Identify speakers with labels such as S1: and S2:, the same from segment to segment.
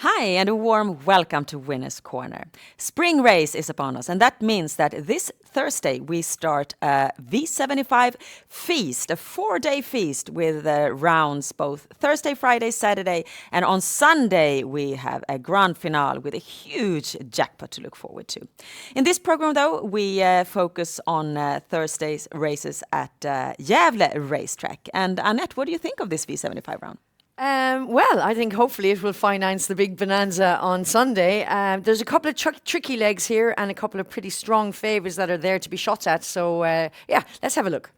S1: Hi, and a warm welcome to Winner's Corner. Spring race is upon us, and that means that this Thursday we start a V75 feast, a 4-day feast with rounds both Thursday, Friday, Saturday, and on Sunday we have a grand finale with a huge jackpot to look forward to. In this program, though, we focus on Thursday's races at Gävle racetrack. And Annette, what do you think of this V75 round?
S2: Well, I think hopefully it will finance the big bonanza on Sunday. There's a couple of tricky legs here and a couple of pretty strong favours that are there to be shot at. So, let's have a look.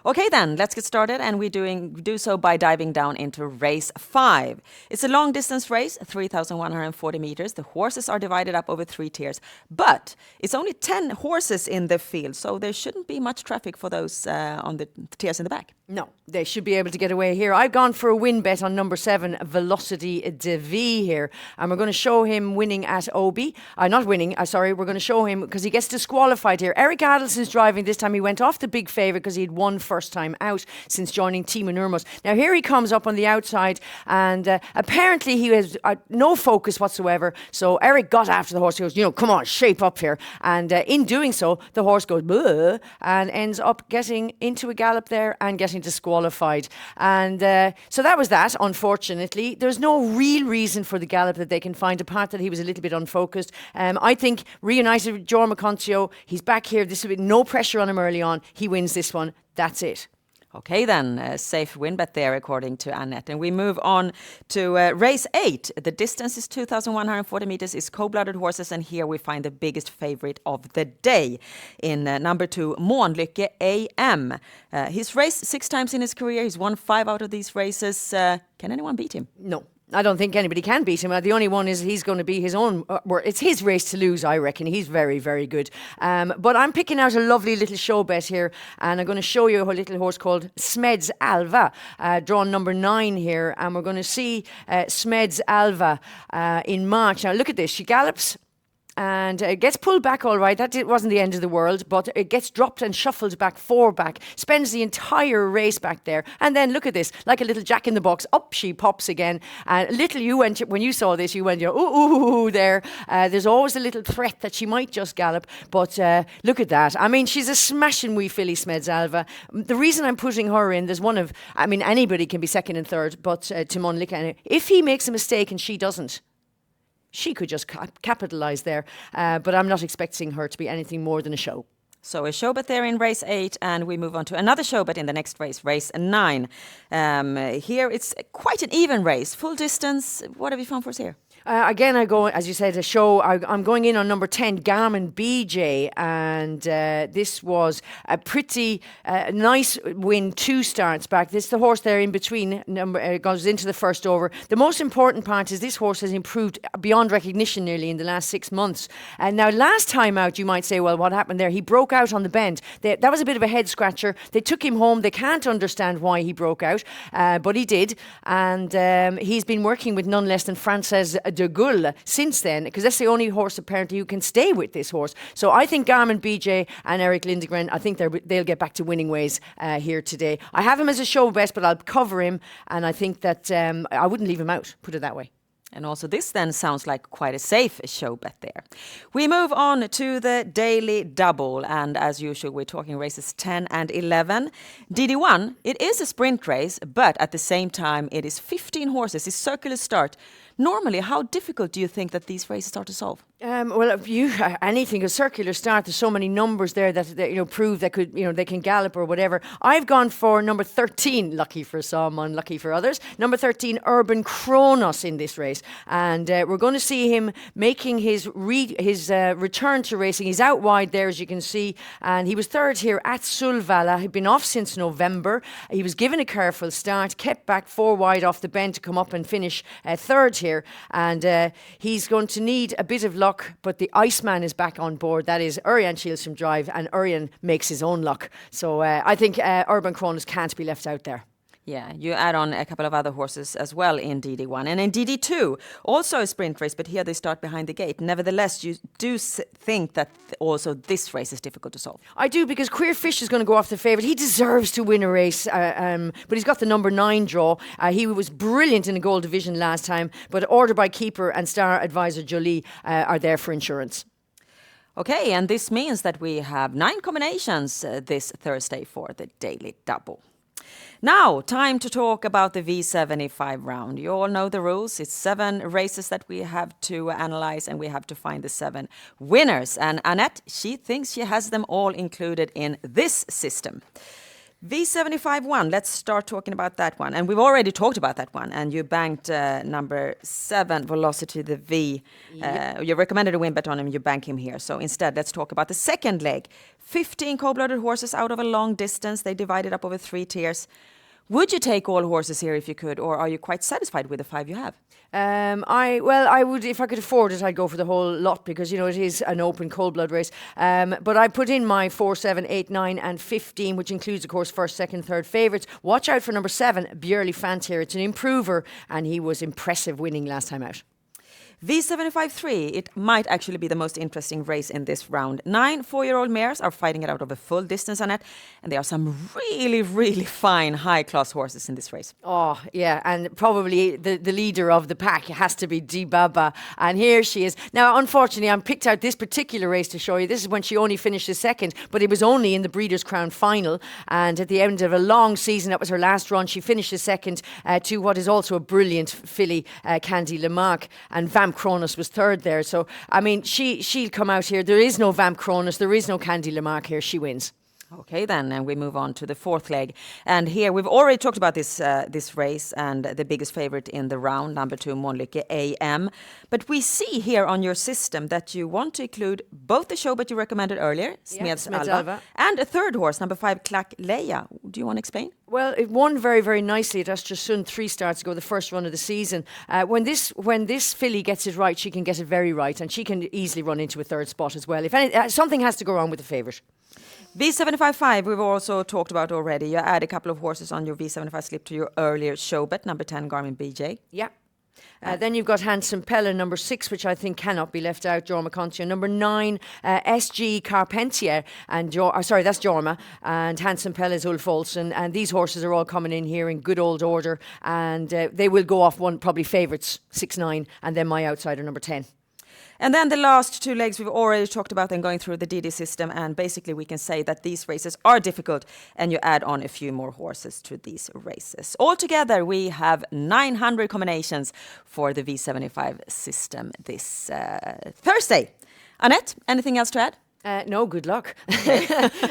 S1: Okay then, let's get started, and we do so by diving down into race 5. It's a long distance race, 3,140 meters. The horses are divided up over 3 tiers, but it's only 10 horses in the field, so there shouldn't be much traffic for those on the tiers in the back.
S2: No, they should be able to get away here. I've gone for a win bet on number 7, Velocity de V here, and we're going to show him winning at Obi. Not winning, we're going to show him because he gets disqualified here. Eric Adelson's driving this time. He went off the big favourite because he'd won first time out since joining Team Nurmos. Now here he comes up on the outside, and apparently he has no focus whatsoever. So Eric got after the horse. He goes, come on, shape up here. And in doing so, the horse goes bleh, and ends up getting into a gallop there and getting disqualified. And so that was that, unfortunately. There's no real reason for the gallop that they can find, apart that he was a little bit unfocused. I think reunited with Jorma Concio, he's back here. This will be no pressure on him early on. He wins this one. That's it.
S1: Okay then, a safe win bet there according to Annette. And we move on to race 8. The distance is 2,140 meters, is cold-blooded horses, and here we find the biggest favorite of the day in number 2, Månlykke AM. He's raced 6 times in his career. He's won 5 out of these races. Can anyone beat him?
S2: No. I don't think anybody can beat him. The only one is he's going to be his own. It's his race to lose, I reckon. He's very, very good. But I'm picking out a lovely little show bet here, and I'm going to show you a little horse called Smeds Alva, drawn number 9 here, and we're going to see Smeds Alva in March. Now look at this. She gallops and gets pulled back all right. That wasn't the end of the world, but it gets dropped and shuffled back, 4 back, spends the entire race back there, and then look at this, like a little jack in the box, up she pops again. When you saw this, you went, ooh, there. There's always a little threat that she might just gallop, but look at that. I mean, she's a smashing wee filly, Smeds Alva. The reason I'm putting her in, anybody can be second and third, but to Månlykke, if he makes a mistake and she doesn't, she could just capitalise there. But I'm not expecting her to be anything more than a show.
S1: So a show bet there in race 8, and we move on to another show bet in the next race, race 9. Here it's quite an even race, full distance. What have you found for us here?
S2: Again, I go, as you said, a show. I'm going in on number 10, Garmin BJ, and this was a pretty nice win, 2 starts back. This the horse there in between, goes into the first over. The most important part is this horse has improved beyond recognition nearly in the last 6 months. And now, last time out, you might say, well, what happened there? He broke out on the bend. That was a bit of a head scratcher. They took him home. They can't understand why he broke out, but he did. And he's been working with none less than Frances de Gaulle since then, because that's the only horse apparently who can stay with this horse. So I think Garmin BJ and Eric Lindgren, I think they'll get back to winning ways here today. I have him as a show bet, but I'll cover him, and I think that I wouldn't leave him out, put it that way.
S1: And also this then sounds like quite a safe show bet there. We move on to the daily double, and as usual we're talking races 10 and 11. DD1, it is a sprint race, but at the same time it is 15 horses, it's circular start. Normally, how difficult do you think that these races are to solve?
S2: Well, if anything, a circular start, there's so many numbers there that prove that they can gallop or whatever. I've gone for number 13, lucky for some, unlucky for others. Number 13, Urban Kronos in this race, and we're going to see him making his return to racing. He's out wide there, as you can see, and he was third here at Solvalla. He'd been off since November. He was given a careful start, kept back 4 wide off the bend to come up and finish third here, and he's going to need a bit of luck, but the Iceman is back on board. That is Urian Shields from Drive, and Urian makes his own luck. So I think Urban Kronos can't be left out there.
S1: Yeah, you add on a couple of other horses as well in DD1 and in DD2, also a sprint race, but here they start behind the gate. Nevertheless, you do think that also this race is difficult to solve.
S2: I do, because Queer Fish is going to go off the favourite. He deserves to win a race, but he's got the number 9 draw. He was brilliant in the Gold Division last time, but Order by Keeper and Star Advisor Jolie are there for insurance.
S1: Okay, and this means that we have 9 combinations this Thursday for the Daily Double. Now, time to talk about the V75 round. You all know the rules. It's 7 races that we have to analyze, and we have to find the 7 winners. And Annette, she thinks she has them all included in this system. V75-1, let's start talking about that one. And we've already talked about that one. And you banked number 7, Velocity the V.
S2: Yep.
S1: You recommended a win bet on him, you bank him here. So instead, let's talk about the second leg. 15 cold-blooded horses out of a long distance. They divided up over 3 tiers. Would you take all horses here if you could, or are you quite satisfied with the 5 you have?
S2: I would, if I could afford it, I'd go for the whole lot, because, you know, it is an open cold blood race. But I put in my 4, 7, 8, 9 and 15, which includes, of course, first, second, third favourites. Watch out for number 7, Björli Fantier. It's an improver, and he was impressive winning last time out.
S1: V75-3, it might actually be the most interesting race in this round. 9 4-year-old mares are fighting it out of a full distance, Annette, and there are some really, really fine high-class horses in this race.
S2: Oh, yeah, and probably the leader of the pack has to be Dibaba, and here she is. Now, unfortunately, I picked out this particular race to show you. This is when she only finished second, but it was only in the Breeders' Crown final, and at the end of a long season, that was her last run. She finished second to what is also a brilliant filly, Candy Lamarck, and Vamp Cronus was third there. So, I mean, she'll come out here. There is no Vamp Cronus, there is no Candy Lamarck here. She wins.
S1: Okay, then, and we move on to the fourth leg. And here we've already talked about this race and the biggest favorite in the round, number 2, Monlykke AM. But we see here on your system that you want to include both the show but you recommended earlier, Smeds Alva, and a third horse, number 5, Klack Leia. Do you want to explain?
S2: Well, it won very, very nicely at Östersund 3 starts ago, the first run of the season. When this filly gets it right, she can get it very right, and she can easily run into a third spot as well. If something has to go wrong with the favourite.
S1: V75-5, we've also talked about already. You add a couple of horses on your V75 slip to your earlier show bet, number 10, Garmin BJ.
S2: Yeah. Then you've got Handsome Pella, number 6, which I think cannot be left out, Jorma Contia. Number 9, SG Carpentier, and that's Jorma, and Handsome Pella is Ulf Olsen, and these horses are all coming in here in good old order, and they will go off one, probably favourites, 6, 9, and then my outsider, number 10.
S1: And then the last 2 legs we've already talked about and going through the DD system, and basically we can say that these races are difficult and you add on a few more horses to these races. Altogether we have 900 combinations for the V75 system this Thursday. Annette, anything else to add?
S2: No, good luck.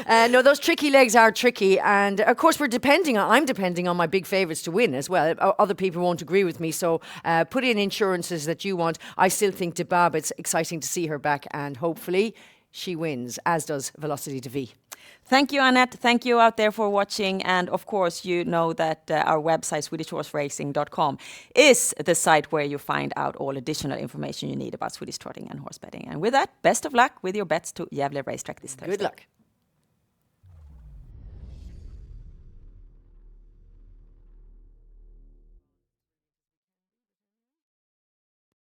S2: No, those tricky legs are tricky, and of course I'm depending on my big favourites to win as well. Other people won't agree with me, so put in insurances that you want. I still think Debab, it's exciting to see her back, and hopefully she wins, as does Velocity de V.
S1: Thank you, Annette. Thank you out there for watching. And of course, you know that our website, SwedishHorseRacing.com, is the site where you find out all additional information you need about Swedish trotting and horse betting. And with that, best of luck with your bets to Gävle Racetrack this Thursday.
S2: Good luck.